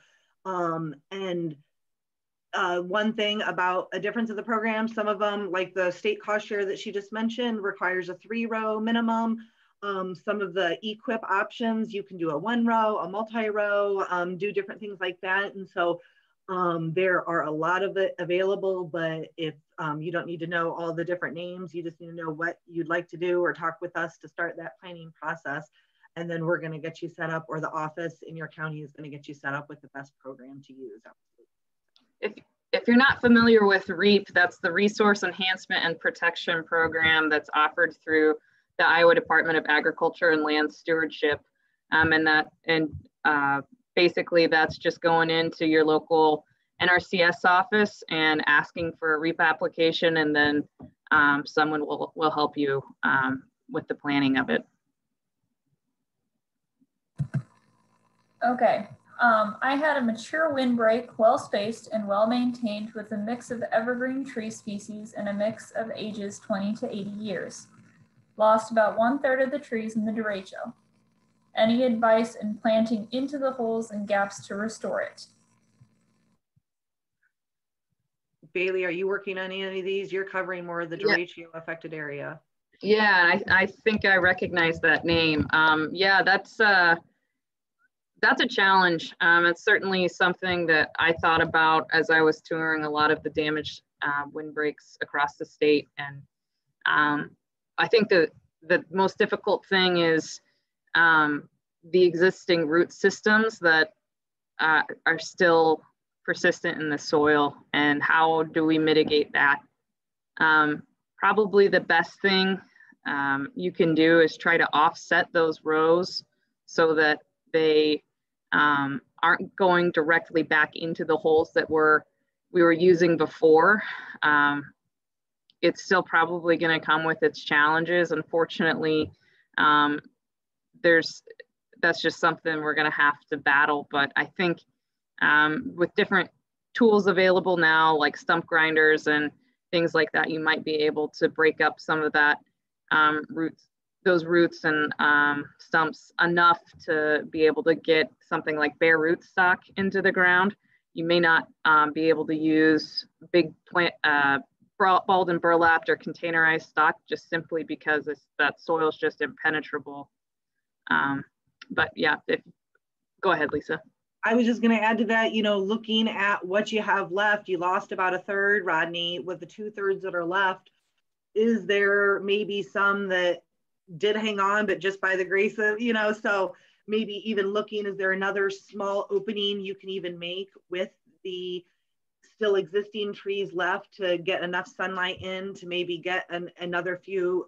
one thing about a difference of the program, some of them, like the state cost share that she just mentioned, requires a 3-row minimum. Some of the equip options, you can do a 1-row, a multi-row, do different things like that. And so there are a lot of it available, but if you don't need to know all the different names, you just need to know what you'd like to do or talk with us to start that planning process. And then we're going to get you set up, or the office in your county is going to get you set up with the best program to use. If you're not familiar with REAP, that's the Resource Enhancement and Protection Program that's offered through the Iowa Department of Agriculture and Land Stewardship. Basically that's just going into your local NRCS office and asking for a REAP application, and then someone will help you with the planning of it. Okay. I had a mature windbreak, well-spaced and well-maintained with a mix of evergreen tree species and a mix of ages 20 to 80 years. Lost about 1/3 of the trees in the derecho. Any advice in planting into the holes and gaps to restore it? Bailey, are you working on any of these? You're covering more of the derecho affected area. Yeah, I think I recognize that name. Yeah, that's a challenge. It's certainly something that I thought about as I was touring a lot of the damaged windbreaks across the state. And I think the most difficult thing is the existing root systems that are still persistent in the soil, and how do we mitigate that? Probably the best thing you can do is try to offset those rows so that they aren't going directly back into the holes that we were using before. It's still probably going to come with its challenges. Unfortunately, that's just something we're going to have to battle. But I think with different tools available now, like stump grinders and things like that, you might be able to break up some of that those roots and stumps enough to be able to get something like bare rootstock into the ground. You may not be able to use big plant balled and burlapped or containerized stock, just simply because that soil is just impenetrable. But yeah, go ahead, Lisa. I was just going to add to that, looking at what you have left, you lost about 1/3, Rodney. With the 2/3 that are left, is there maybe some that did hang on, but just by the grace of, so maybe even looking, is there another small opening you can even make with the still existing trees left to get enough sunlight in to maybe get another few,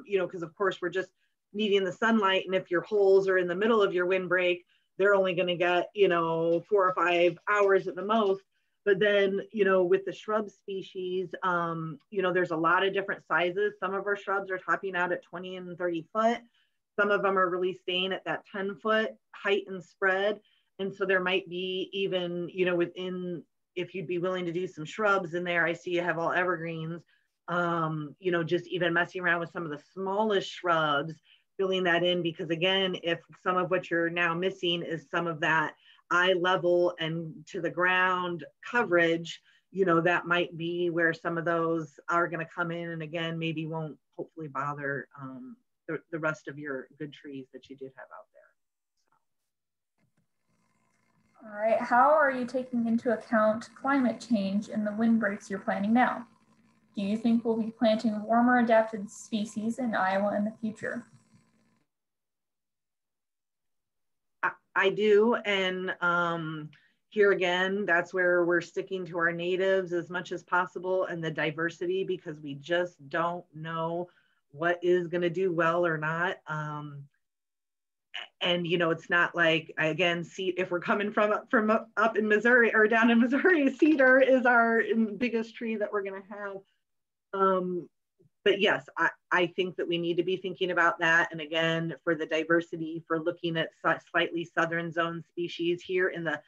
because of course we're just needing the sunlight. And if your holes are in the middle of your windbreak, they're only going to get, 4 or 5 hours at the most. But then, with the shrub species, there's a lot of different sizes. Some of our shrubs are topping out at 20 and 30 foot. Some of them are really staying at that 10-foot height and spread. And so there might be even, within, if you'd be willing to do some shrubs in there, I see you have all evergreens, just even messing around with some of the smallest shrubs, filling that in, because again, if some of what you're now missing is some of that eye level and to the ground coverage, that might be where some of those are going to come in, and again, maybe won't hopefully bother the rest of your good trees that you did have out there. All right, how are you taking into account climate change in the windbreaks you're planting now? Do you think we'll be planting warmer adapted species in Iowa in the future? I do, and here again, that's where we're sticking to our natives as much as possible and the diversity, because we just don't know what is going to do well or not. And it's not like, again, see, if we're coming from up in Missouri or down in Missouri, cedar is our biggest tree that we're going to have. But yes, I think that we need to be thinking about that. And again, for the diversity, for looking at slightly southern zone species here in the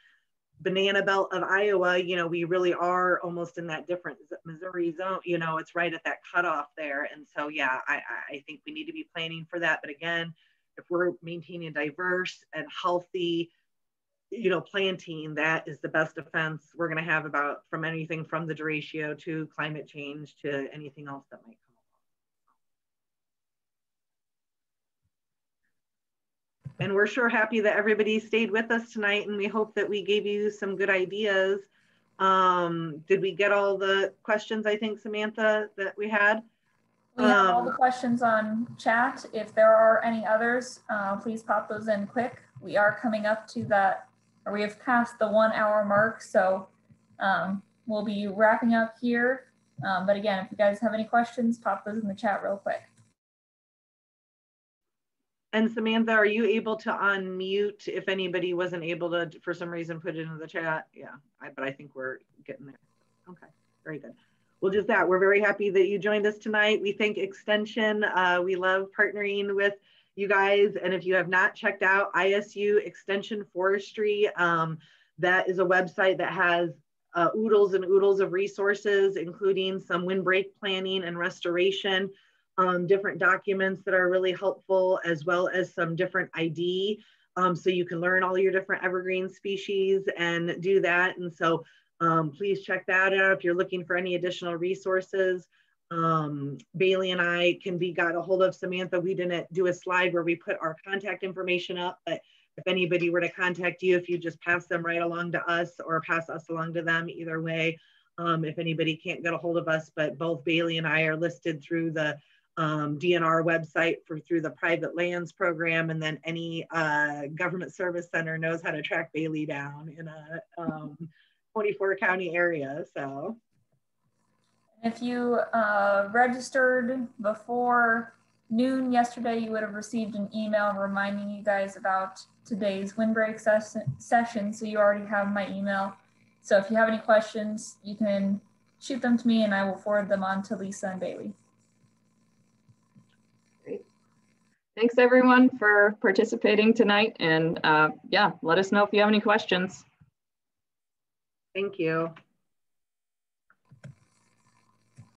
banana belt of Iowa, we really are almost in that different Missouri zone, it's right at that cutoff there. And so, yeah, I think we need to be planning for that. But again, if we're maintaining a diverse and healthy, planting, that is the best defense we're going to have from anything from the derecho to climate change to anything else that might come. And we're sure happy that everybody stayed with us tonight, and we hope that we gave you some good ideas. Did we get all the questions, I think, Samantha, that we had? We have all the questions on chat. If there are any others, please pop those in quick. We are coming up to that, or we have passed the 1 hour mark, so we'll be wrapping up here. But again, if you guys have any questions, pop those in the chat real quick. And Samantha, are you able to unmute if anybody wasn't able to, for some reason, put it in the chat? Yeah, but I think we're getting there. Okay, very good. Well, just that, we're very happy that you joined us tonight. We thank Extension. We love partnering with you guys. And if you have not checked out ISU Extension Forestry, that is a website that has oodles and oodles of resources, including some windbreak planning and restoration, different documents that are really helpful, as well as some different ID. So you can learn all your different evergreen species and do that. And so please check that out if you're looking for any additional resources. Bailey and I got a hold of Samantha. We didn't do a slide where we put our contact information up, but if anybody were to contact you, if you just pass them right along to us or pass us along to them, either way, if anybody can't get a hold of us, but both Bailey and I are listed through the DNR website through the private lands program, and then any government service center knows how to track Bailey down in a 24 county area. So if you registered before noon yesterday, you would have received an email reminding you guys about today's windbreak session, so you already have my email. So if you have any questions, you can shoot them to me and I will forward them on to Lisa and Bailey. Great. Thanks everyone for participating tonight, and yeah, let us know if you have any questions. Thank you.